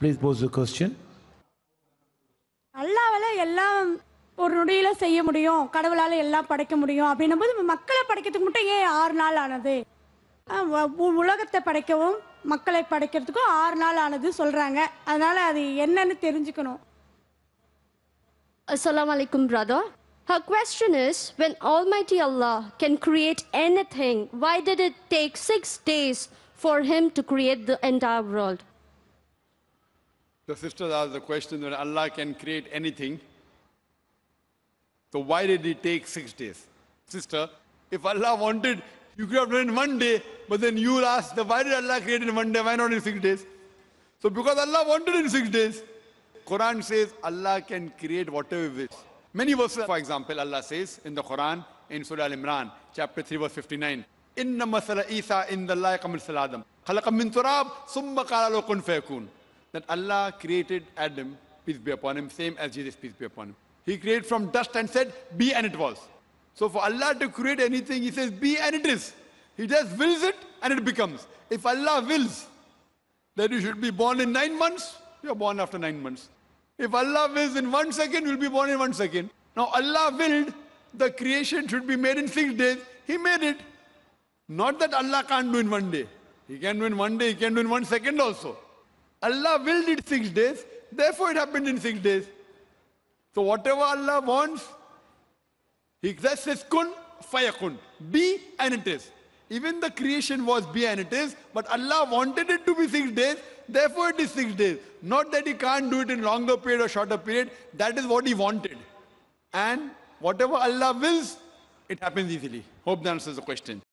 Please pose the question. அல்லாவால எல்லாம் ஒரு நொடியில செய்ய முடியும், கடவுளால எல்லாம் படைக்க முடியும் அப்படின்னும்போது மக்களை படைக்கிறதுக்கு மட்டும் ஏன் 6 நாள் ஆனது? உலகத்தை படைக்கவும் மக்களை படைக்கிறதுக்கும் 6 நாள் ஆனது சொல்றாங்க. அதனால அது என்னன்னு தெரிஞ்சுக்கணும். Assalamu alaikum, brother. Her question is, when Almighty Allah can create anything, why did it take 6 days for him to create the entire world? The sister asked the question that Allah can create anything. So why did it take 6 days? Sister, if Allah wanted, you could have done in 1 day, but then you will ask, why did Allah create in 1 day? Why not in 6 days? So because Allah wanted in 6 days, Quran says Allah can create whatever He wishes. Many verses, for example, Allah says in the Quran, in Surah Al-Imran, chapter 3, verse 59, Inna masala Isa indallahi kamil saladam. Khalaqa min turab, summa qala lahu kun fayakun. That Allah created Adam, peace be upon him, same as Jesus, peace be upon him. He created from dust and said, be, and it was. So for Allah to create anything, He says, be, and it is. He just wills it, and it becomes. If Allah wills that you should be born in 9 months, you are born after 9 months. If Allah wills in 1 second, you will be born in 1 second. Now Allah willed the creation should be made in 6 days. He made it. Not that Allah can't do in 1 day. He can do in 1 day, He can do in 1 second also. Allah willed it 6 days, therefore it happened in 6 days. So whatever Allah wants, He just says kun, fayakun. Be, and it is. Even the creation was be, and it is, but Allah wanted it to be 6 days, therefore it is 6 days. Not that He can't do it in longer period or shorter period, that is what He wanted. And whatever Allah wills, it happens easily. Hope that answers the question.